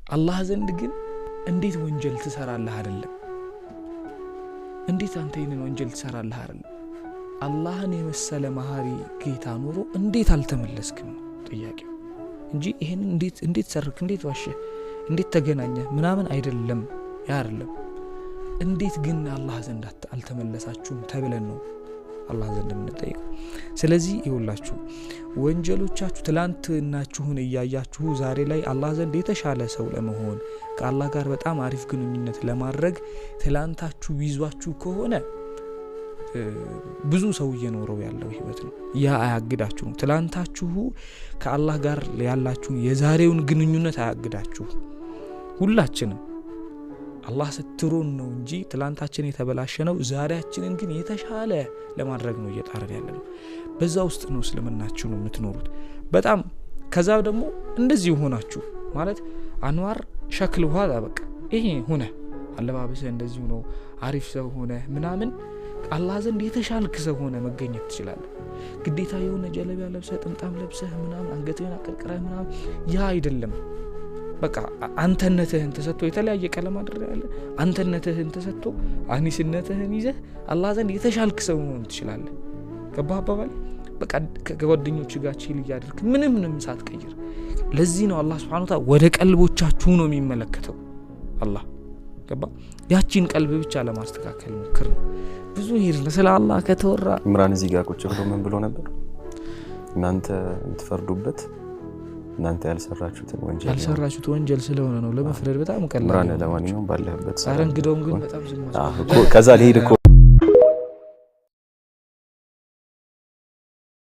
አላህ ዘንድ ግን እንዴት ወንጀል ትሰራለህ አይደለም እንዴት አንተ ይሄንን ወንጀል ትሰራለህ አይደለም አላህን የመሰለ መሐሪ ጌታ ኑሮ እንዴት አልተመለስክም ጥያቄው እንጂ ይሄን እንዴት ሰርክ እንዴት ዋሸ እንዴት ተገናኘ ምናምን አይደለም ያርለም እንዴት ግን አላህ ዘንድ አልተመለሳችሁም ተብለን ነው አላህ ዘንድ የምንጠይቀው ስለዚህ ይውላችሁ ወንጀሎቻችሁ ትላንትናችሁን እያያችሁ ዛሬ ላይ አላህ ዘንድ የተሻለ ሰው ለመሆን ከአላህ ጋር በጣም አሪፍ ግንኙነት ለማድረግ ትላንታችሁ ይዟችሁ ከሆነ ብዙ ሰው እየኖረው ያለው ህይወት ነው ያ አያግዳችሁ ትላንታችሁ ከአላህ ጋር ያላችሁ የዛሬውን ግንኙነት አያግዳችሁ ሁላችንም አላህ ስትሮን ነው እንጂ ትላንታችን የተበላሸነው ዛሬያችንን ግን የተሻለ ለማድረግ ነው እየጣረን ያለነው በዛ ውስጥ ነው እስልምናችሁ ነው የምትኖሩት በጣም ከዛ ደግሞ እንደዚህ ሆናችሁ ማለት አንዋር ሸክል ኋላ በቃ ይሄ ሆነ አለባበሰ እንደዚህ ነው አሪፍ ሰው ሆነ ምናምን አላህ ዘንድ የተሻልክ ሰው ሆነ መገኘት ትችላለህ ግዴታ የሆነ ጀለቢያ ለብሰህ ጥምጣም ለብሰህ ምናምን አንገትህን አቀርቅረህ ምናምን ያ አይደለም በቃ አንተነትህን ተሰጥቶ የተለያየ ቀለም አድርገህ አንተነትህን ተሰጥቶ አኒስነትህን ይዘህ አላህ ዘንድ የተሻልክ ሰው መሆን ትችላለህ ገባህ አባባል በቃ ከጓደኞች ጋር ቺል ያድርክ ምንም ሳትቀይር ለዚህ ነው አላህ Subhanahu Wa Ta'ala ወደ ቀልቦቻችሁ ነው የሚመለከተው አላህ ገባ ያቺን ቀልብ ብቻ ለማስተካከል ሞክር ብዙ ይሄን ስለ አላህ ከተወራ ኢምራን እዚህ ጋር ቁጭ ብሎ ምን ብሎ ነበር እናንተ እንትፈርዱበት እናንተ ያልሰራችሁት ወንጀል ስለሆነ ነው ለመፍረድ በጣም ቀላል ኢምራን ለማንኛውም ባለህበት ሳረን ግዶም ግን በጣም ዝም ከዛ ሊሄድ እኮ